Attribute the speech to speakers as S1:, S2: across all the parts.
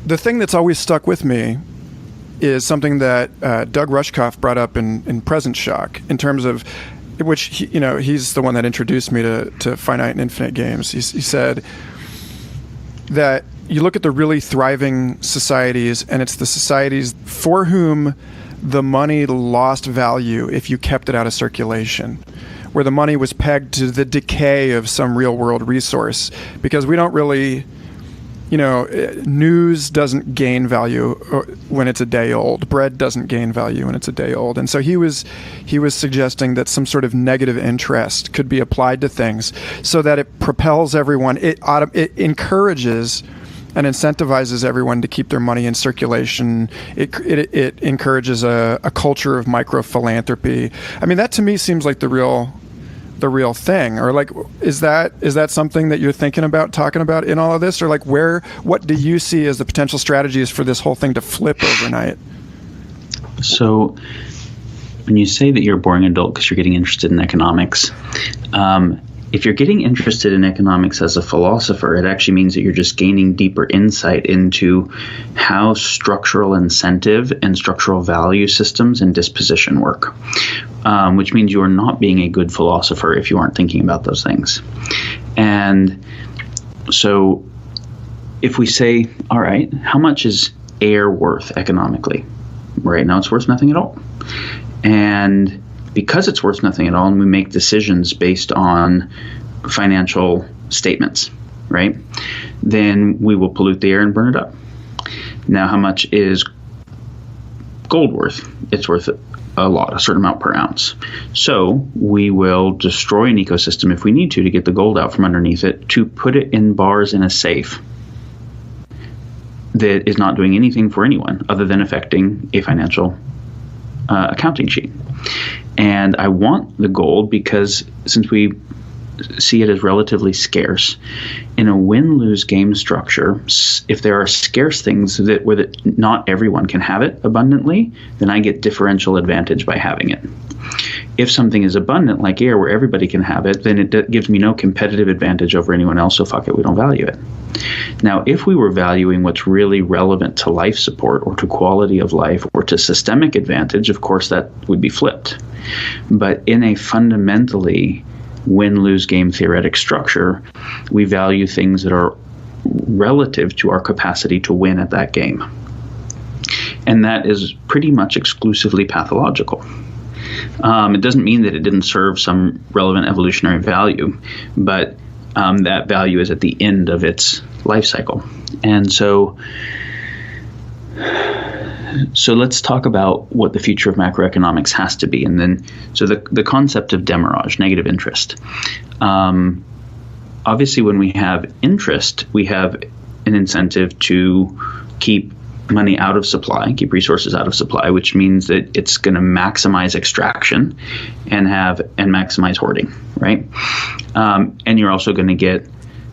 S1: the thing that's always stuck with me is something that Doug Rushkoff brought up in Present Shock, in terms of which he's the one that introduced me to finite and infinite games. He said that you look at the really thriving societies, and it's the societies for whom the money lost value if you kept it out of circulation, where the money was pegged to the decay of some real world resource, because we don't really, news doesn't gain value when it's a day old. Bread doesn't gain value when it's a day old. And so he was suggesting that some sort of negative interest could be applied to things so that it propels everyone. It encourages and incentivizes everyone to keep their money in circulation. It encourages a culture of micro philanthropy. I mean, that to me seems like the real thing. Or like, is that something that you're thinking about talking about in all of this? Or like, what do you see as the potential strategies for this whole thing to flip overnight?
S2: So when you say that you're a boring adult because you're getting interested in economics, if you're getting interested in economics as a philosopher, it actually means that you're just gaining deeper insight into how structural incentive and structural value systems and disposition work, which means you are not being a good philosopher if you aren't thinking about those things. And so if we say, all right, how much is air worth economically? Right now it's worth nothing at all. And because it's worth nothing at all, and we make decisions based on financial statements, right? Then we will pollute the air and burn it up. Now, how much is gold worth? It's worth a lot, a certain amount per ounce. So we will destroy an ecosystem if we need to get the gold out from underneath it, to put it in bars in a safe that is not doing anything for anyone other than affecting a financial accounting sheet. And I want the gold because since we see it as relatively scarce, in a win-lose game structure, if there are scarce things where not everyone can have it abundantly, then I get differential advantage by having it. If something is abundant, like air, where everybody can have it, then it gives me no competitive advantage over anyone else, so fuck it, we don't value it. Now, if we were valuing what's really relevant to life support or to quality of life or to systemic advantage, of course that would be flipped. But in a fundamentally win-lose game theoretic structure, we value things that are relative to our capacity to win at that game. And that is pretty much exclusively pathological. It doesn't mean that it didn't serve some relevant evolutionary value, but that value is at the end of its life cycle. And so let's talk about what the future of macroeconomics has to be. And then, so the concept of demurrage, negative interest. Obviously, when we have interest, we have an incentive to keep money out of supply, keep resources out of supply, which means that it's going to maximize extraction and maximize hoarding, right? And you're also going to get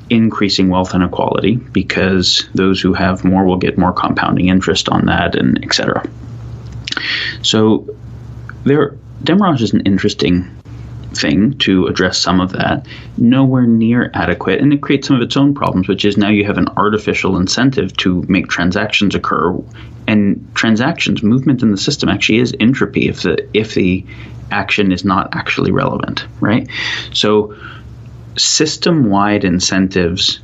S2: increasing wealth inequality because those who have more will get more compounding interest on that, and et cetera. So demurrage is an interesting thing to address some of that, nowhere near adequate, and it creates some of its own problems, which is now you have an artificial incentive to make transactions occur, and transactions, movement in the system actually is entropy if the action is not actually relevant, right? So system-wide incentives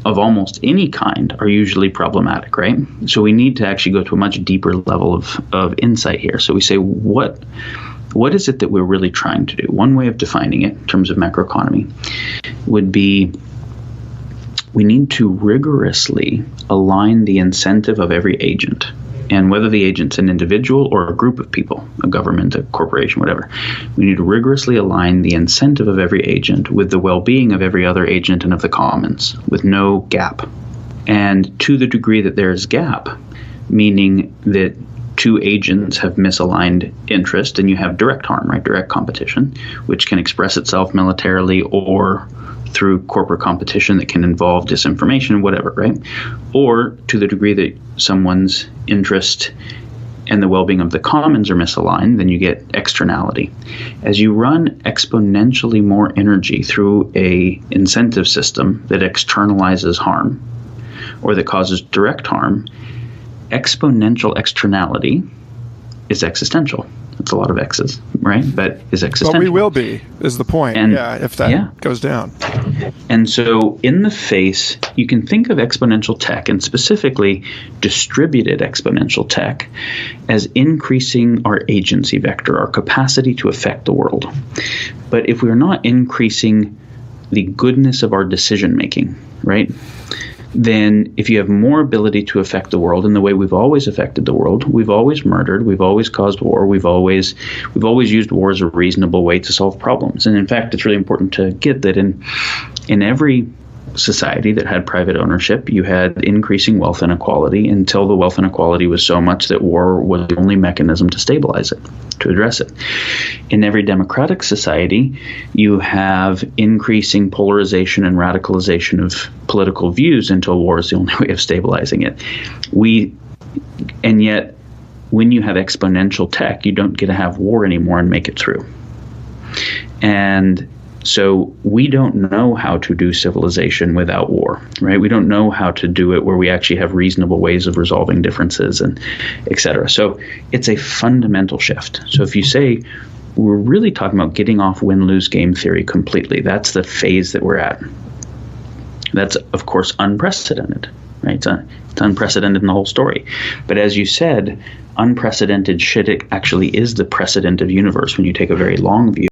S2: of almost any kind are usually problematic, right? So we need to actually go to a much deeper level of insight here. So we say, what is it that we're really trying to do? One way of defining it in terms of macroeconomy would be we need to rigorously align the incentive of every agent. And whether the agent's an individual or a group of people, a government, a corporation, whatever, we need to rigorously align the incentive of every agent with the well-being of every other agent and of the commons, with no gap. And to the degree that there is gap, meaning that two agents have misaligned interest and you have direct harm, right? Direct competition, which can express itself militarily or through corporate competition that can involve disinformation, whatever, right? Or to the degree that someone's interest and the well-being of the commons are misaligned, then you get externality. As you run exponentially more energy through a incentive system that externalizes harm, or that causes direct harm, exponential externality is existential. That's a lot of X's, right? But is existential.
S1: But we will be, is the point.
S2: And,
S1: if that goes down.
S2: And so in the face, you can think of exponential tech, and specifically distributed exponential tech, as increasing our agency vector, our capacity to affect the world. But if we're not increasing the goodness of our decision making, right? Then if you have more ability to affect the world in the way we've always affected the world, we've always murdered, we've always caused war, we've always used war as a reasonable way to solve problems. And in fact, it's really important to get that in every society that had private ownership, you had increasing wealth inequality until the wealth inequality was so much that war was the only mechanism to stabilize it, to address it. In every democratic society, you have increasing polarization and radicalization of political views until war is the only way of stabilizing it. And yet, when you have exponential tech, you don't get to have war anymore and make it through. And so we don't know how to do civilization without war, right? We don't know how to do it where we actually have reasonable ways of resolving differences and et cetera. So it's a fundamental shift. So if you say we're really talking about getting off win-lose game theory completely, that's the phase that we're at. That's, of course, unprecedented, right? It's unprecedented in the whole story. But as you said, unprecedented shit actually is the precedent of universe when you take a very long view.